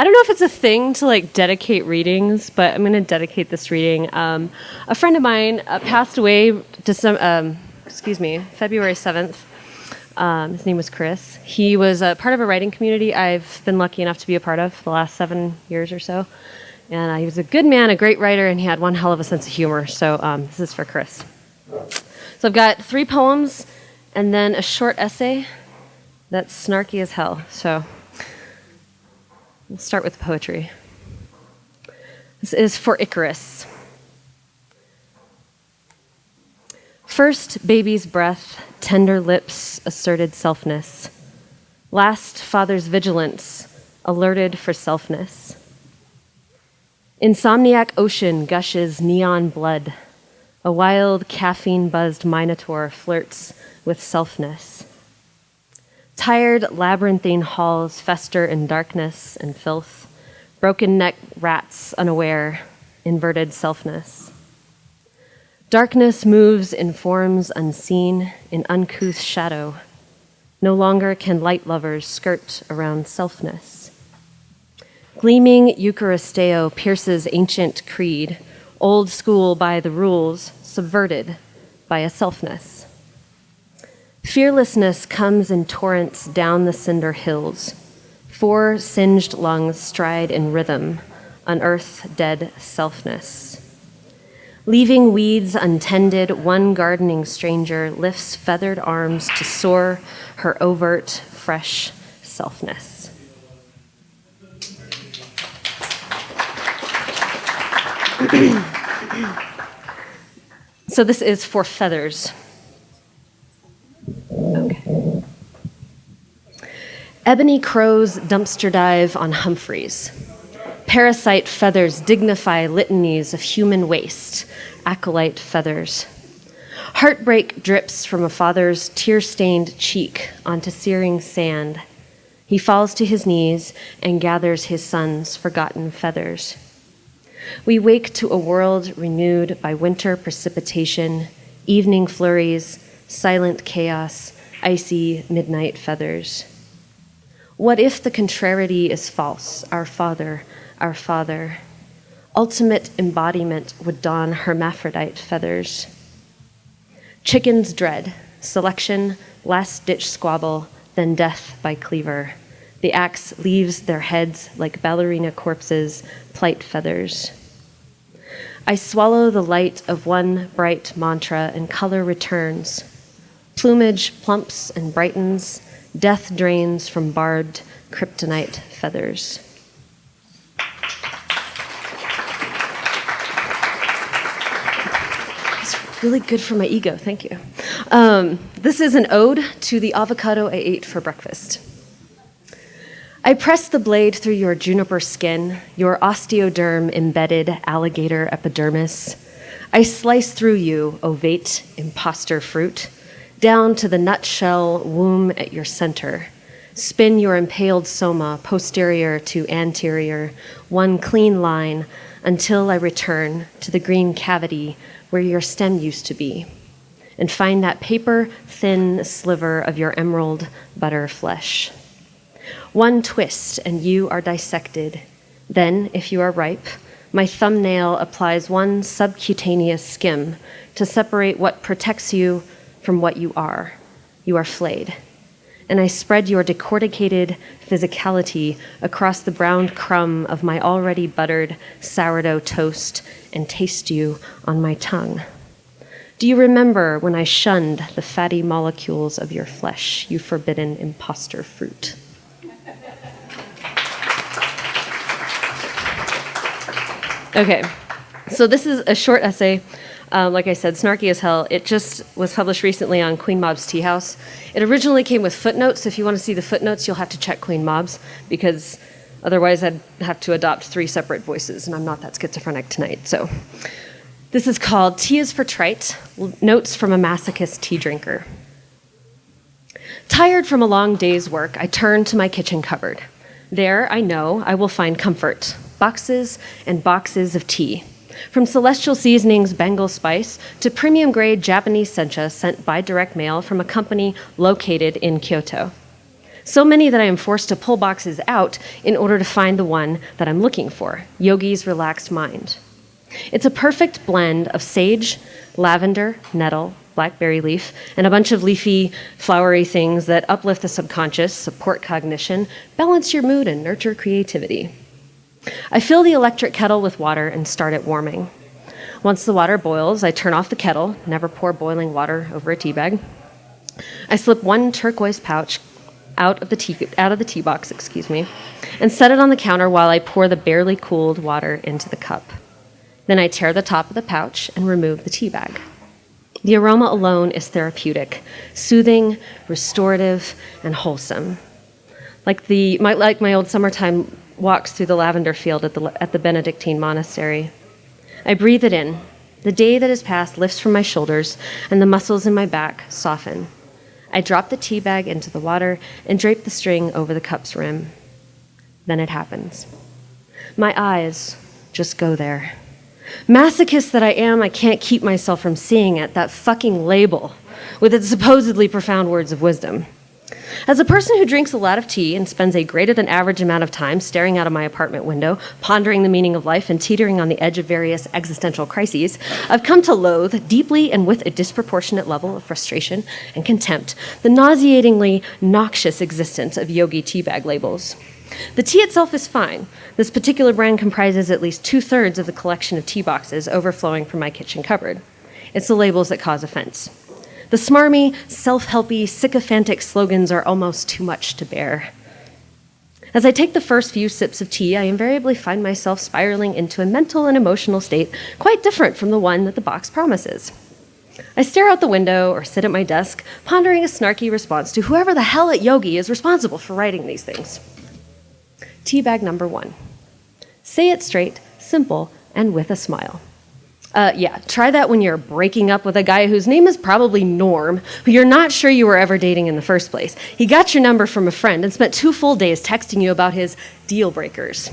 I don't know if it's a thing to like dedicate readings, but I'm going to dedicate this reading. A friend of mine passed away February 7th. His name was Chris. He was a part of a writing community I've been lucky enough to be a part of the last 7 years or so. And he was a good man, a great writer, and he had one hell of a sense of humor. So this is for Chris. So I've got 3 poems and then a short essay that's snarky as hell. So we'll start with poetry. This is for Icarus. First baby's breath, tender lips, asserted selfness. Last father's vigilance, alerted for selfness. Insomniac ocean gushes neon blood. A wild caffeine-buzzed minotaur flirts with selfness. Tired labyrinthine halls fester in darkness and filth. Broken-neck rats unaware, inverted selfness. Darkness moves in forms unseen, in uncouth shadow. No longer can light lovers skirt around selfness. Gleaming Eucharisteo pierces ancient creed, old school by the rules, subverted by a selfness. Fearlessness comes in torrents down the cinder hills. 4 singed lungs stride in rhythm, unearth dead selfness. Leaving weeds untended, one gardening stranger lifts feathered arms to soar her overt, fresh selfness. So this is for feathers. Okay. Ebony crows dumpster dive on Humphreys. Parasite feathers dignify litanies of human waste, acolyte feathers. Heartbreak drips from a father's tear-stained cheek onto searing sand. He falls to his knees and gathers his son's forgotten feathers. We wake to a world renewed by winter precipitation, evening flurries, silent chaos, icy midnight feathers. What if the contrariety is false, our Father, our Father? Ultimate embodiment would don hermaphrodite feathers. Chickens dread, selection, last-ditch squabble, then death by cleaver. The axe leaves their heads like ballerina corpses, plight feathers. I swallow the light of one bright mantra and color returns. Plumage plumps and brightens, death drains from barbed kryptonite feathers. It's really good for my ego, thank you. This is an ode to the avocado I ate for breakfast. I press the blade through your juniper skin, your osteoderm embedded alligator epidermis. I slice through you, ovate imposter fruit, down to the nutshell womb at your center. Spin your impaled soma posterior to anterior, one clean line, until I return to the green cavity where your stem used to be, and find that paper-thin sliver of your emerald butter flesh. One twist and you are dissected. Then, if you are ripe, my thumbnail applies one subcutaneous skim to separate what protects you from what you are. You are flayed. And I spread your decorticated physicality across the browned crumb of my already buttered sourdough toast and taste you on my tongue. Do you remember when I shunned the fatty molecules of your flesh, you forbidden imposter fruit? Okay, so this is a short essay. Like I said, snarky as hell. It just was published recently on Queen Mob's Tea House. It originally came with footnotes. If you want to see the footnotes, you'll have to check Queen Mob's, because otherwise I'd have to adopt 3 separate voices, and I'm not that schizophrenic tonight. So this is called Tea is for Trite, Notes from a Masochist Tea Drinker. Tired from a long day's work, I turn to my kitchen cupboard. There, I know, I will find comfort. Boxes and boxes of tea. From Celestial Seasonings Bengal Spice to premium-grade Japanese sencha sent by direct mail from a company located in Kyoto. So many that I am forced to pull boxes out in order to find the one that I'm looking for, Yogi's Relaxed Mind. It's a perfect blend of sage, lavender, nettle, blackberry leaf, and a bunch of leafy, flowery things that uplift the subconscious, support cognition, balance your mood, and nurture creativity. I fill the electric kettle with water and start it warming. Once the water boils, I turn off the kettle, never pour boiling water over a tea bag. I slip one turquoise pouch out of the tea box, and set it on the counter while I pour the barely cooled water into the cup. Then I tear the top of the pouch and remove the tea bag. The aroma alone is therapeutic, soothing, restorative, and wholesome. Like my old summertime walks through the lavender field at the Benedictine monastery. I breathe it in. The day that has passed lifts from my shoulders, and the muscles in my back soften. I drop the tea bag into the water and drape the string over the cup's rim. Then it happens. My eyes just go there. Masochist that I am, I can't keep myself from seeing it, that fucking label, with its supposedly profound words of wisdom. As a person who drinks a lot of tea and spends a greater than average amount of time staring out of my apartment window, pondering the meaning of life and teetering on the edge of various existential crises, I've come to loathe, deeply and with a disproportionate level of frustration and contempt, the nauseatingly noxious existence of yogi tea bag labels. The tea itself is fine. This particular brand comprises at least 2/3 of the collection of tea boxes overflowing from my kitchen cupboard. It's the labels that cause offense. The smarmy, self-helpy, sycophantic slogans are almost too much to bear. As I take the first few sips of tea, I invariably find myself spiraling into a mental and emotional state quite different from the one that the box promises. I stare out the window or sit at my desk, pondering a snarky response to whoever the hell at Yogi is responsible for writing these things. Tea bag number 1. Say it straight, simple, and with a smile. Try that when you're breaking up with a guy whose name is probably Norm, who you're not sure you were ever dating in the first place. He got your number from a friend and spent 2 full days texting you about his deal breakers.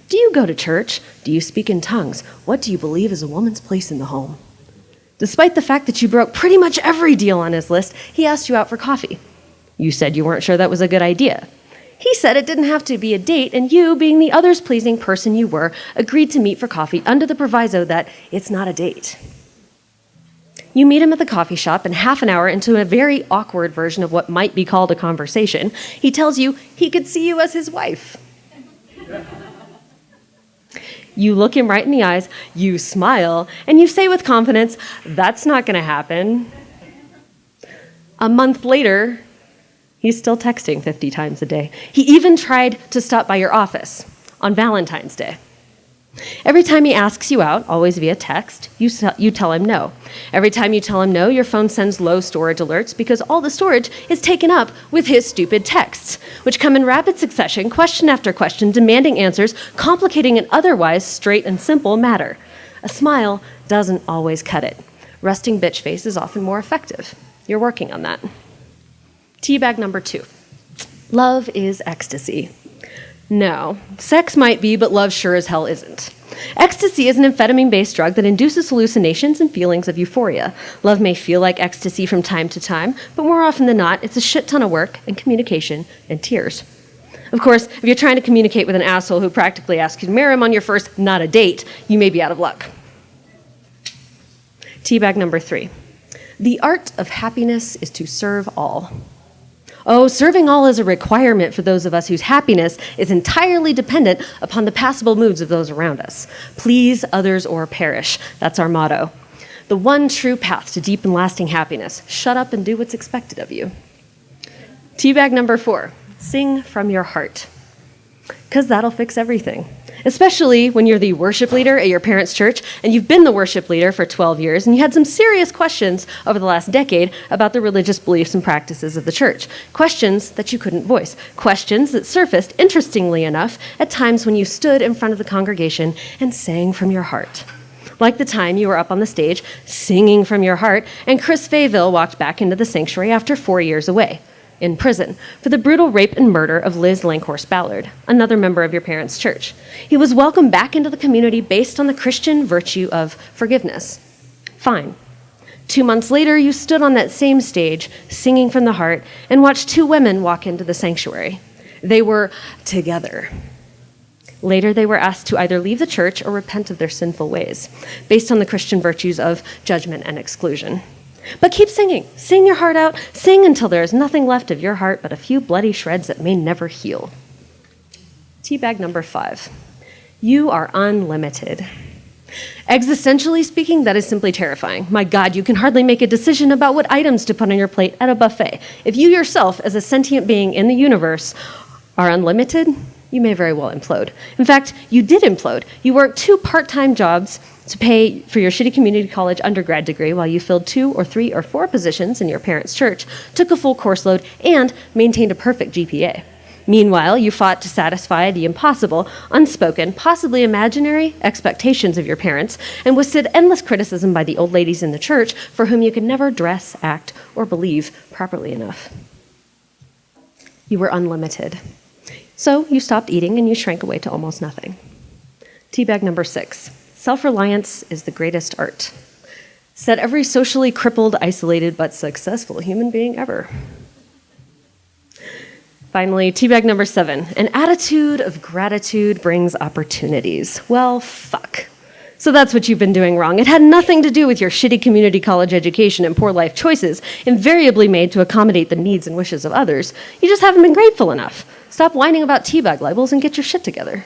Do you go to church? Do you speak in tongues? What do you believe is a woman's place in the home? Despite the fact that you broke pretty much every deal on his list, he asked you out for coffee. You said you weren't sure that was a good idea. He said it didn't have to be a date, and you, being the others-pleasing person you were, agreed to meet for coffee under the proviso that it's not a date. You meet him at the coffee shop, and half an hour into a very awkward version of what might be called a conversation, he tells you he could see you as his wife. You look him right in the eyes, you smile, and you say with confidence, "That's not going to happen." A month later, he's still texting 50 times a day. He even tried to stop by your office on Valentine's Day. Every time he asks you out, always via text, you tell him no. Every time you tell him no, your phone sends low storage alerts because all the storage is taken up with his stupid texts, which come in rapid succession, question after question, demanding answers, complicating an otherwise straight and simple matter. A smile doesn't always cut it. Resting bitch face is often more effective. You're working on that. Tea bag number 2. Love is ecstasy. No, sex might be, but love sure as hell isn't. Ecstasy is an amphetamine-based drug that induces hallucinations and feelings of euphoria. Love may feel like ecstasy from time to time, but more often than not, it's a shit ton of work and communication and tears. Of course, if you're trying to communicate with an asshole who practically asks you to marry him on your first not a date, you may be out of luck. Tea bag number 3. The art of happiness is to serve all. Oh, serving all is a requirement for those of us whose happiness is entirely dependent upon the passable moods of those around us. Please others or perish. That's our motto. The one true path to deep and lasting happiness. Shut up and do what's expected of you. Tea bag number 4. Sing from your heart. Because that'll fix everything. Especially when you're the worship leader at your parents' church and you've been the worship leader for 12 years and you had some serious questions over the last decade about the religious beliefs and practices of the church. Questions that you couldn't voice. Questions that surfaced, interestingly enough, at times when you stood in front of the congregation and sang from your heart. Like the time you were up on the stage singing from your heart and Chris Fayville walked back into the sanctuary after 4 years away. In prison for the brutal rape and murder of Liz Lankhorst Ballard, another member of your parents' church. He was welcomed back into the community based on the Christian virtue of forgiveness. Fine. 2 months later, you stood on that same stage, singing from the heart, and watched 2 women walk into the sanctuary. They were together. Later, they were asked to either leave the church or repent of their sinful ways, based on the Christian virtues of judgment and exclusion. But keep singing. Sing your heart out. Sing until there is nothing left of your heart but a few bloody shreds that may never heal. Teabag number 5. You are unlimited. Existentially speaking, that is simply terrifying. My God, you can hardly make a decision about what items to put on your plate at a buffet. If you yourself, as a sentient being in the universe, are unlimited, you may very well implode. In fact, you did implode. You worked 2 part-time jobs to pay for your shitty community college undergrad degree while you filled 2 or 3 or 4 positions in your parents' church, took a full course load, and maintained a perfect GPA. Meanwhile, you fought to satisfy the impossible, unspoken, possibly imaginary expectations of your parents and withstood endless criticism by the old ladies in the church for whom you could never dress, act, or believe properly enough. You were unlimited. So you stopped eating and you shrank away to almost nothing. Teabag number 6. Self-reliance is the greatest art. Said every socially crippled, isolated, but successful human being ever. Finally, teabag number 7. An attitude of gratitude brings opportunities. Well, fuck. So that's what you've been doing wrong. It had nothing to do with your shitty community college education and poor life choices, invariably made to accommodate the needs and wishes of others. You just haven't been grateful enough. Stop whining about teabag labels and get your shit together.